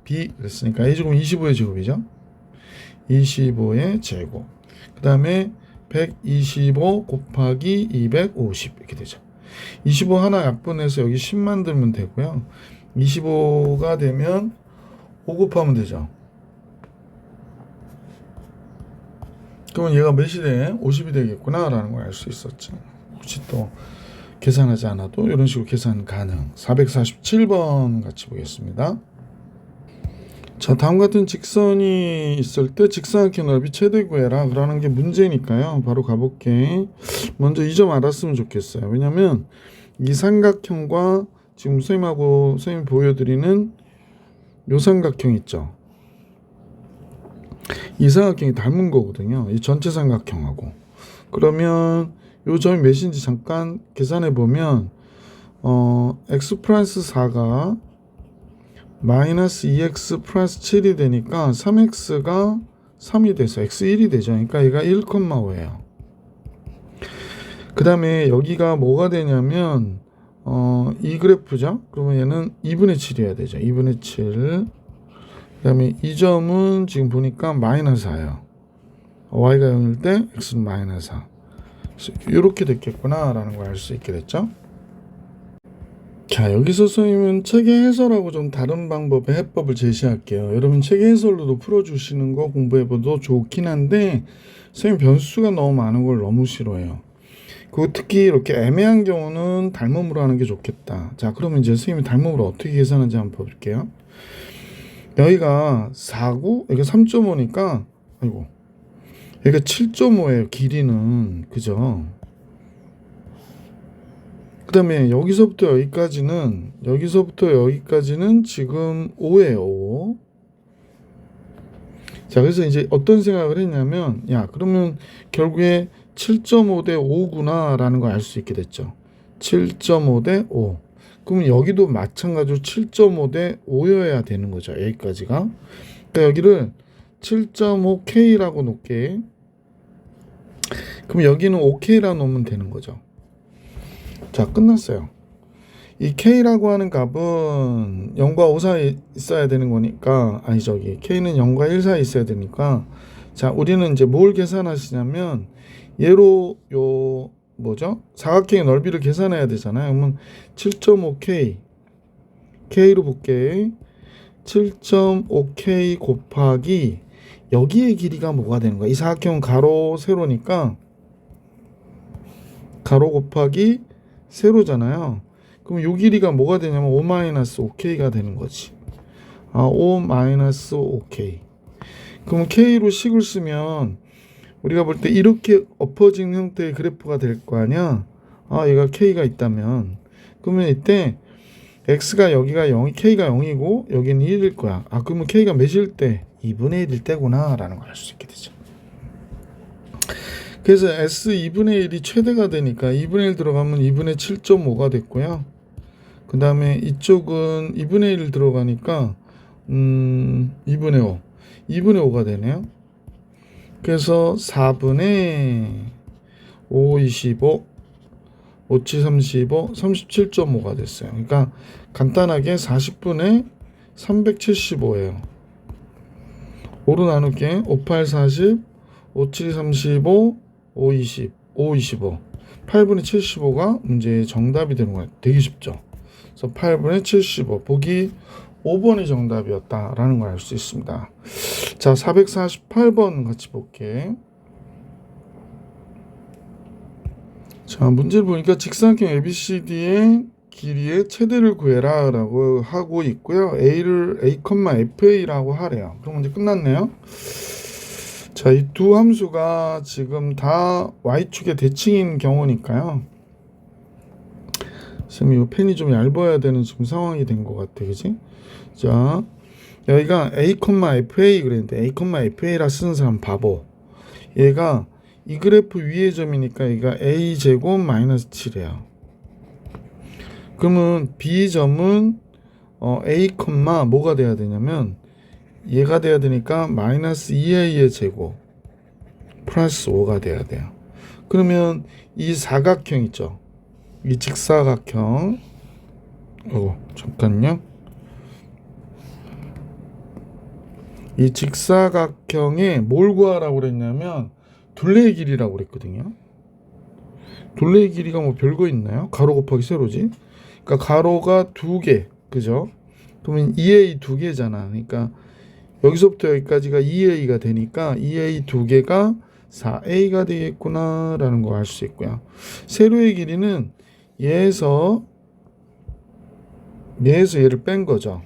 B 그랬으니까 A제곱은 25의 제곱이죠. 25의 제곱. 그 다음에 125 곱하기 250 이렇게 되죠. 25 하나 약분해서 여기 10 만들면 되고요. 25가 되면 5 곱하면 되죠. 그러면 얘가 몇이 돼? 50이 되겠구나 라는 걸 알 수 있었죠. 혹시 또 계산하지 않아도 이런 식으로 계산 가능. 447번 같이 보겠습니다. 자, 다음 같은 직선이 있을 때 직사각형 넓이 최대 구해라 그러는 게 문제니까요. 바로 가볼게. 먼저 이 점 알았으면 좋겠어요. 왜냐면 이 삼각형과 지금 선생님이 보여드리는 요 삼각형 있죠. 이 삼각형이 닮은 거거든요. 이 전체 삼각형하고. 그러면 요 점이 몇인지 잠깐 계산해 보면 x 플러스 4가 마이너스 2x 플러스 7이 되니까 3x가 3이 돼서 x1이 되죠. 그러니까 얘가 1,5예요. 그 다음에 여기가 뭐가 되냐면 이 그래프죠. 그러면 얘는 2분의 7이어야 되죠. 2분의 7. 그 다음에 이 점은 지금 보니까 마이너스 4예요. y가 0일 때 x는 마이너스 4. 이렇게 됐겠구나 라는 걸 알 수 있게 됐죠. 자, 여기서 선생님은 체계 해설하고 좀 다른 방법의 해법을 제시할게요. 여러분 체계 해설로도 풀어주시는 거 공부해봐도 좋긴 한데 선생님 변수가 너무 많은 걸 너무 싫어해요. 그 특히 이렇게 애매한 경우는 닮음으로 하는 게 좋겠다. 자, 그러면 이제 선생님이 닮음으로 어떻게 계산하는지 한번 볼게요. 여기가 4고 여기가 3.5니까 아이고 여기가 7.5예요. 길이는 그죠? 그 다음에 여기서부터 여기까지는 지금 5예요. 5. 자, 그래서 이제 어떤 생각을 했냐면 야 그러면 결국에 7.5 대 5구나 라는 걸 알 수 있게 됐죠. 7.5 대 5. 그러면 여기도 마찬가지로 7.5 대 5여야 되는 거죠. 여기까지가. 그러니까 여기를 7.5K라고 놓게. 그럼 여기는 5K라고 놓으면 되는 거죠. 자, 끝났어요. 이 K라고 하는 값은 0과 5 사이에 있어야 되는 거니까 K는 0과 1 사이에 있어야 되니까 자, 우리는 이제 뭘 계산하시냐면 얘로 요 뭐죠? 사각형의 넓이를 계산해야 되잖아요. 그러면 7.5K K로 볼게. 7.5K 곱하기 여기의 길이가 뭐가 되는 거야? 이 사각형은 가로 세로니까 가로 곱하기 세로잖아요. 그럼 요 길이가 뭐가 되냐면 5-5K가 되는 거지. 5-5K. 그럼 K로 식을 쓰면 우리가 볼 때 이렇게 엎어진 형태의 그래프가 될 거 아니야. 얘가 K가 있다면 그러면 이때 X가 여기가 0, K가 0이고 여기는 1일 거야. 그러면 K가 몇일 때? 2분의 1일 때구나 라는 걸 알 수 있게 되죠. 그래서 S 2분의 1이 최대가 되니까 2분의 1 들어가면 2분의 7.5가 됐고요. 그 다음에 이쪽은 2분의 1 들어가니까 2분의 5 2분의 5가 되네요. 그래서 4분의 5, 25 5, 7, 35 37.5가 됐어요. 그러니까 간단하게 40분의 375예요. 5로 나눌게 5, 8, 40 5, 7, 35 5, 20 5, 25 8분의 75가 문제의 정답이 되는 거예요. 되게 쉽죠. 그래서 8분의 75 보기 5번이 정답이었다라는 걸 알 수 있습니다. 자, 448번 같이 볼게. 자, 문제를 보니까 직사각형 ABCD의 길이의 최대를 구해라 라고 하고 있고요. A를 A,FA라고 하래요. 그럼 이제 끝났네요. 자, 이 두 함수가 지금 다 Y축의 대칭인 경우니까요. 쌤, 이거 펜이 좀 얇아야 되는 지금 상황이 된 것 같아. 그지? 자, 여기가 A,FA 그랬는데 A,FA라 쓰는 사람 바보. 얘가 이 그래프 위의 점이니까 얘가 A제곱 마이너스 7이에요. 그러면 B점은 A, 뭐가 돼야 되냐면 얘가 돼야 되니까 마이너스 2A의 제곱 플러스 5가 돼야 돼요. 그러면 이 사각형 있죠. 이 직사각형 잠깐요. 이 직사각형에 뭘 구하라고 그랬냐면 둘레의 길이라고 그랬거든요. 둘레의 길이가 뭐 별거 있나요? 가로 곱하기 세로지. 그러니까 가로가 2개, 그죠? 그러면 2A 2개잖아. 그러니까 여기서부터 여기까지가 2A가 되니까 2A 2개가 4A가 되겠구나 라는 거 알 수 있고요. 세로의 길이는 얘에서 얘를 뺀 거죠.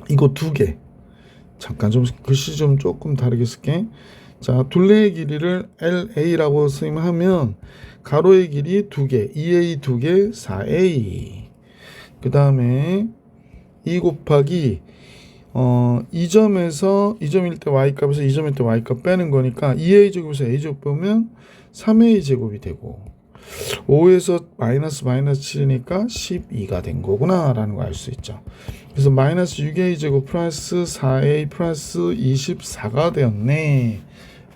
이거 2개. 잠깐 좀 글씨 좀 조금 다르게 쓸게. 자, 둘레의 길이를 LA라고 쓰면 가로의 길이 2개, 2A 2개, 4A. 그 다음에 2 곱하기 이 점에서 이 점일 때 y값에서 이 점일 때 y값 빼는 거니까 2a 제곱에서 a 제곱 빼면 3a 제곱이 되고 5에서 마이너스 7이니까 12가 된 거구나 라는 거 알 수 있죠. 그래서 마이너스 6a 제곱 플러스 4a 플러스 24가 되었네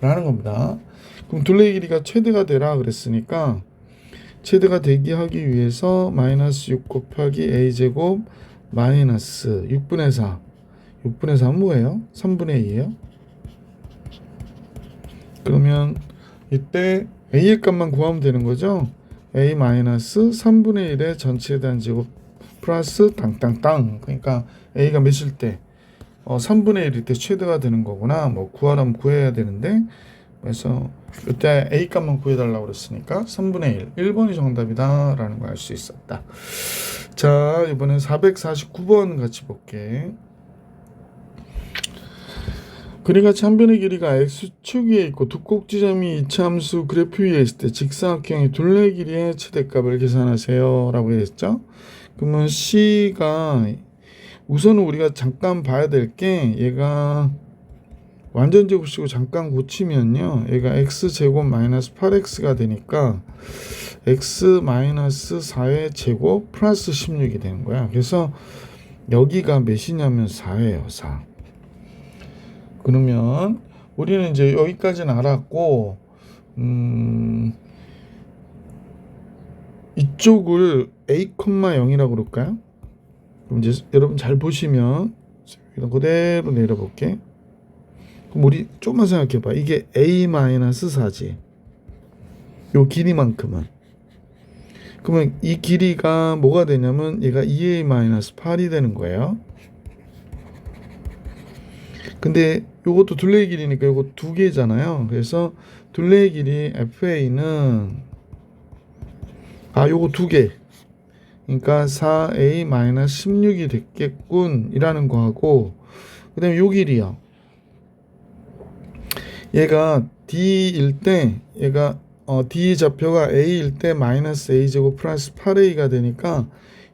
라는 겁니다. 그럼 둘레의 길이가 최대가 되라 그랬으니까 최대가 되게 하기 위해서 마이너스 6 곱하기 a 제곱 마이너스 6분의 4 6분의 4는 뭐예요? 3분의 2예요. 그러면 이때 a의 값만 구하면 되는 거죠. a 마이너스 3분의 1의 전체에 대한 제곱 플러스 땅땅땅. 그러니까 a가 몇일 때 3분의 1일 때 최대가 되는 거구나. 뭐 구하라면 구해야 되는데, 그래서 이때 a 값만 구해달라고 그랬으니까 3분의 1 1번이 정답이다 라는 걸 알 수 있었다. 자, 이번엔 449번 같이 볼게. 그림같이 한 변의 길이가 x축 위에 있고 두 꼭지점이 이차함수 그래프 위에 있을 때 직사각형의 둘레 길이의 최대값을 계산하세요 라고 했죠. 그러면 C가 우선은 우리가 잠깐 봐야 될 게, 얘가 완전 제곱식으로 잠깐 고치면요, 얘가 x제곱 마이너스 8x가 되니까 x 마이너스 4의 제곱 플러스 16이 되는 거야. 그래서 여기가 몇이냐면 4예요. 4. 그러면 우리는 이제 여기까지는 알았고, 이쪽을 a,0이라고 그럴까요? 그럼 이제 여러분 잘 보시면 그대로 내려볼게. 그럼 우리 조금만 생각해봐. 이게 a-4지. 요 길이만큼은. 그러면 이 길이가 뭐가 되냐면 얘가 2a-8이 되는 거예요. 근데 요것도 둘레의 길이니까 요거 두 개잖아요. 그래서 둘레의 길이 FA는 요거 두 개. 그러니까 4A-16이 됐겠군 이라는 거하고, 그 다음에 요 길이요. 얘가 D일 때, 얘가 D 좌표가 A일 때 마이너스 A제곱 플러스 8A가 되니까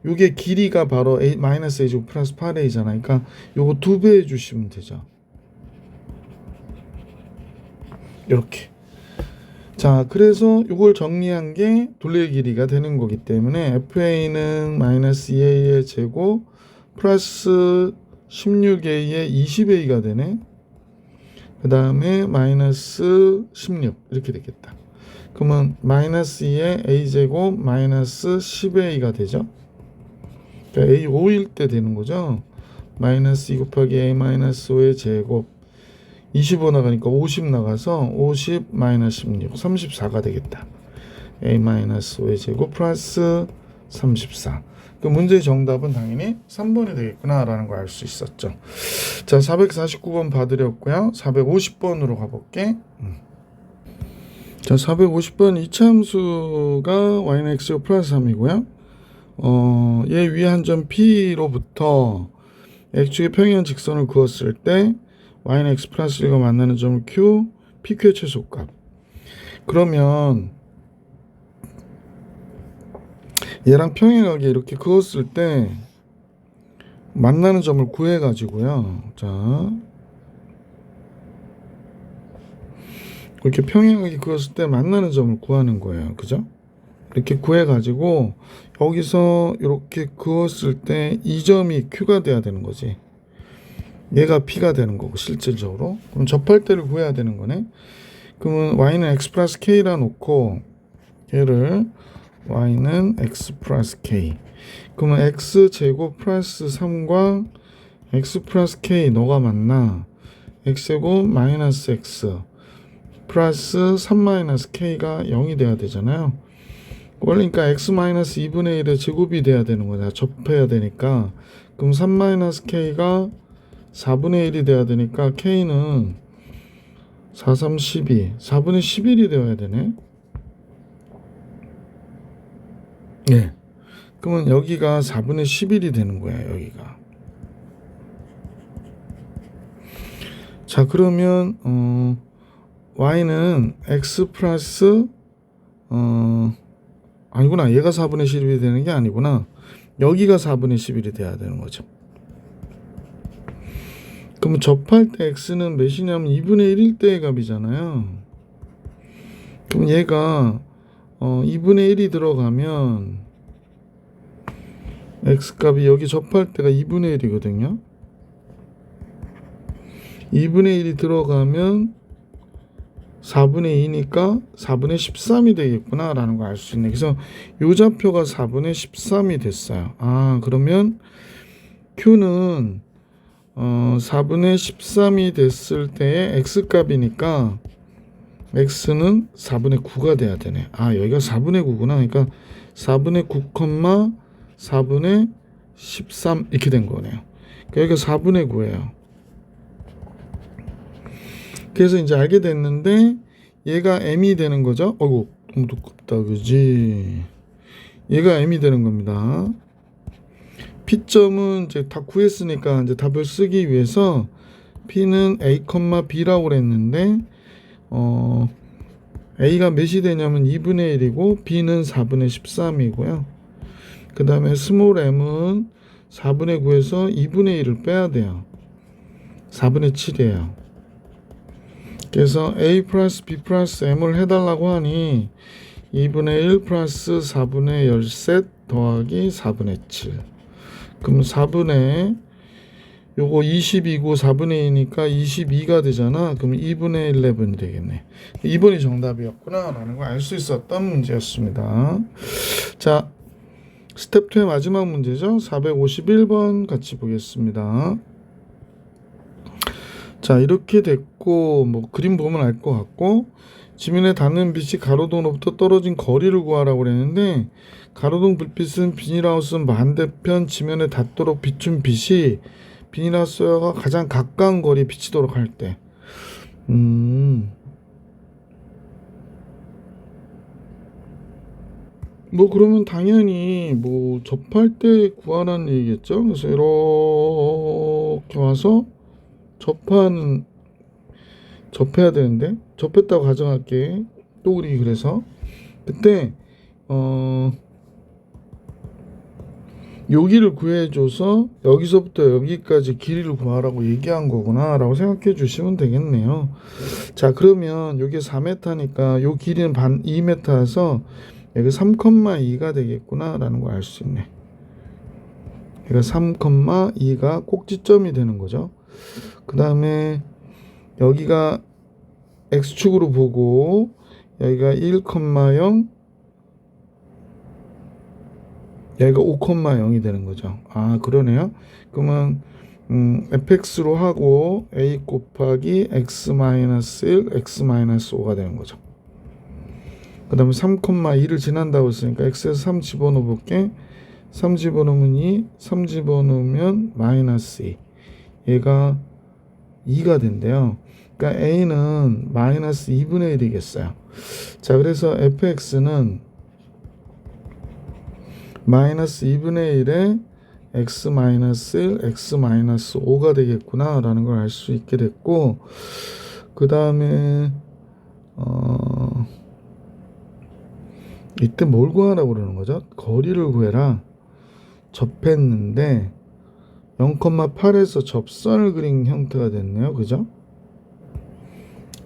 요게 길이가 바로 마이너스 A제곱 플러스 8A잖아. 그러니까 요거 2배 해주시면 되죠. 이렇게. 자, 그래서 이걸 정리한 게 둘레의 길이가 되는 거기 때문에 FA는 마이너스 2A의 제곱 플러스 16A의 20A가 되네. 그 다음에 마이너스 16 이렇게 되겠다. 그러면 마이너스 2의 A제곱 마이너스 10A가 되죠. 그러니까 A5일 때 되는 거죠. 마이너스 2 곱하기 A 마이너스 5의 제곱 25 나가니까 50 나가서 50 마이너스 16 34가 되겠다. a 마이너스 5의 제곱 플러스 34. 그 문제의 정답은 당연히 3번이 되겠구나 라는 걸 알 수 있었죠. 자, 449번 봐드렸고요. 450번으로 가볼게. 자, 450번 이차함수가 y는 x제곱 플러스 3이고요. 얘 위에 한 점 P로부터 x축의 평행 직선을 그었을 때 y는 x 플러스 1과 만나는 점 Q, PQ의 최소값. 그러면 얘랑 평행하게 이렇게 그었을 때 만나는 점을 구해가지고요. 자, 이렇게 평행하게 그었을 때 만나는 점을 구하는 거예요. 그죠? 이렇게 구해가지고 여기서 이렇게 그었을 때 이 점이 Q가 돼야 되는 거지. 얘가 P가 되는 거고 실질적으로. 그럼 접할 때를 구해야 되는 거네. 그러면 y는 x 플러스 k라 놓고 얘를 y는 x 플러스 k. 그러면 x 제곱 플러스 3과 x 플러스 k 너가 맞나? x 제곱 마이너스 x 플러스 3 마이너스 k가 0이 돼야 되잖아요. 그러니까 x 마이너스 2분의 1의 제곱이 돼야 되는 거야. 접해야 되니까. 그럼 3 마이너스 k가 4분의 1이 돼야 되니까 k는 4, 3, 12 4분의 11이 되어야 되네. 네. 그러면 여기가 4분의 11이 되는 거야. 여기가. 자, 그러면 y는 x 플러스 아니구나. 얘가 4분의 11이 되는 게 아니구나. 여기가 4분의 11이 돼야 되는 거죠. 그럼 접할 때 x는 몇이냐면 2분의 1일 때의 값이잖아요. 그럼 얘가 2분의 1이 들어가면 x값이 여기 접할 때가 2분의 1이거든요. 2분의 1이 들어가면 4분의 2니까 4분의 13이 되겠구나 라는 걸 알 수 있네. 그래서 이 좌표가 4분의 13이 됐어요. 그러면 Q는 4분의 13이 됐을 때의 x값이니까 x는 4분의 9가 돼야 되네. 여기가 4분의 9구나. 그러니까 4분의 9, 4분의 13 이렇게 된 거네요. 그러니까 여기가 4분의 9예요. 그래서 이제 알게 됐는데 얘가 m이 되는 거죠. 어이구 너무 두껍다 그지. 얘가 m이 되는 겁니다. P점은 이제 다 구했으니까 이제 답을 쓰기 위해서 P는 A, B라고 그랬는데 A가 몇이 되냐면 2분의 1이고 B는 4분의 13이고요. 그 다음에 스몰 m은 4분의 9에서 2분의 1을 빼야 돼요. 4분의 7이에요. 그래서 A 플러스 B 플러스 M을 해달라고 하니 2분의 1 플러스 4분의 13 더하기 4분의 7. 그럼 4분의 요거 22고 4분의 2니까 22가 되잖아. 그럼 2분의 11이 되겠네. 2번이 정답이었구나 라는 걸 알 수 있었던 문제였습니다. 자, 스텝 2의 마지막 문제죠. 451번 같이 보겠습니다. 자, 이렇게 됐고 그림 보면 알 것 같고 지면에 닿는 빛이 가로등으로부터 떨어진 거리를 구하라고 그랬는데 가로등 불빛은 비닐하우스 반대편 지면에 닿도록 비춘 빛이 비닐하우스와 가장 가까운 거리에 비치도록 할 때 그러면 당연히 접할 때 구하라는 얘기겠죠. 그래서 이렇게 와서 접해야 되는데 접했다고 가정할게. 또 우리 그래서 그때 여기를 구해줘서 여기서부터 여기까지 길이를 구하라고 얘기한 거구나 라고 생각해 주시면 되겠네요. 자, 그러면 여기 4m니까 요 길이는 2m여서 여기 3,2가 되겠구나 라는 걸 알 수 있네. 여기가 3,2가 꼭지점이 되는 거죠. 그 다음에 여기가 x축으로 보고 여기가 1,0 여기가 5,0이 되는 거죠. 그러네요. 그러면 fx로 하고 a 곱하기 x-1 x-5가 되는 거죠. 그 다음에 3,2를 지난다고 했으니까 x에서 3 집어넣어 볼게. 3 집어넣으면 2, 3 집어넣으면 마이너스 2. 얘가 2가 된대요. 그러니까 a는 마이너스 2분의 1이겠어요. 자, 그래서 fx는 마이너스 2분의 1에 x-1, x-5가 되겠구나 라는 걸 알 수 있게 됐고, 그 다음에 이때 뭘 구하라고 그러는 거죠? 거리를 구해라. 접했는데 0,8에서 접선을 그린 형태가 됐네요. 그죠?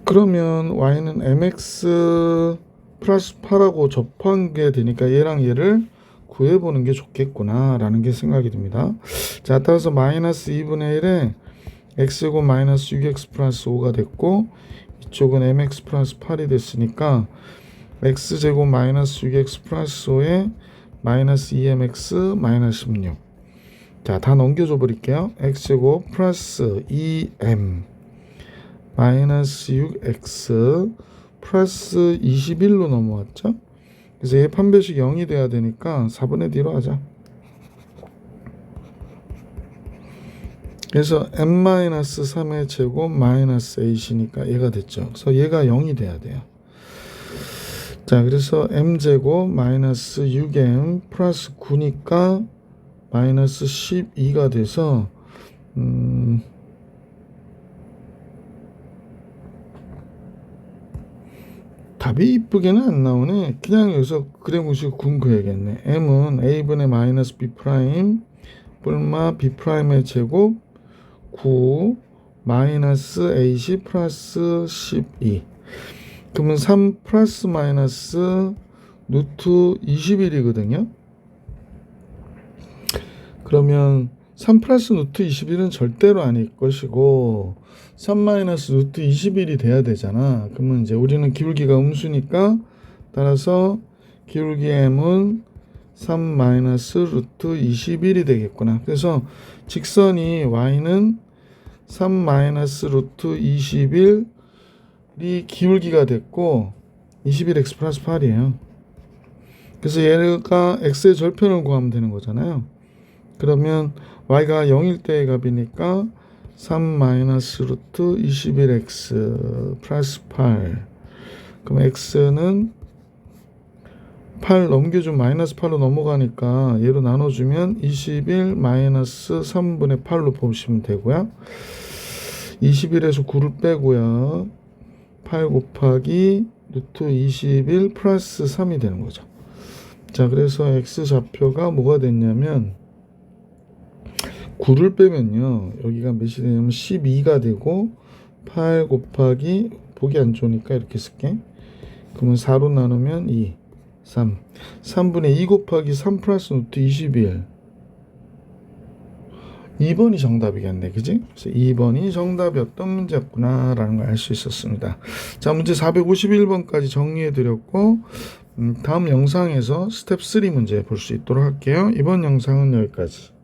그러면 y는 mx 플러스 8하고 접한 게 되니까 얘랑 얘를 구해보는 게 좋겠구나 라는 게 생각이 듭니다. 자, 따라서 마이너스 2분의 1에 x제곱 마이너스 6x 플러스 5가 됐고 이쪽은 mx 플러스 8이 됐으니까 x제곱 마이너스 6x 플러스 5에 마이너스 2mx 마이너스 16. 자, 다 넘겨줘 버릴게요. x제곱 플러스 2m 마이너스 6x 플러스 21로 넘어왔죠. 그래서 얘 판별식 0이 돼야 되니까 4분의 D로 하자. 그래서 m-3의 제곱 마이너스 8이니까 얘가 됐죠. 그래서 얘가 0이 돼야 돼요. 자, 그래서 m제곱 마이너스 6m 플러스 9니까 마이너스 12가 돼서 답이 이쁘게는 안 나오네. 그냥 여기서 그래 보시고 군 그야겠네. m은 a분의 마이너스 b 프라임 뿔마 b 프라임의 제곱 9 마이너스 8이 플러스 12. 그러면 3 플러스 마이너스 루트 21이거든요. 그러면 3 플러스 루트 21은 절대로 아닐 것이고 3 마이너스 루트 21이 돼야 되잖아. 그러면 이제 우리는 기울기가 음수니까 따라서 기울기 m은 3 마이너스 루트 21이 되겠구나. 그래서 직선이 y는 3 마이너스 루트 21이 기울기가 됐고 21x 플러스 8이에요. 그래서 얘가 x의 절편을 구하면 되는 거잖아요. 그러면 y가 0일 때의 값이니까 3 마이너스 루트 21x 플러스 8. 그럼 x는 8 넘겨주면 마이너스 8로 넘어가니까 얘로 나눠주면 21 마이너스 3분의 8로 보시면 되고요. 21에서 9를 빼고요. 8 곱하기 루트 21 플러스 3이 되는 거죠. 자, 그래서 x좌표가 뭐가 됐냐면 9를 빼면요. 여기가 몇이 되냐면 12가 되고 8 곱하기 보기 안 좋으니까 이렇게 쓸게. 그러면 4로 나누면 2, 3. 3분의 2 곱하기 3 플러스 루트 21. 2번이 정답이겠네. 그지? 그래서 2번이 정답이었던 문제였구나 라는 걸 알 수 있었습니다. 자, 문제 451번까지 정리해 드렸고 다음 영상에서 스텝 3 문제 볼 수 있도록 할게요. 이번 영상은 여기까지.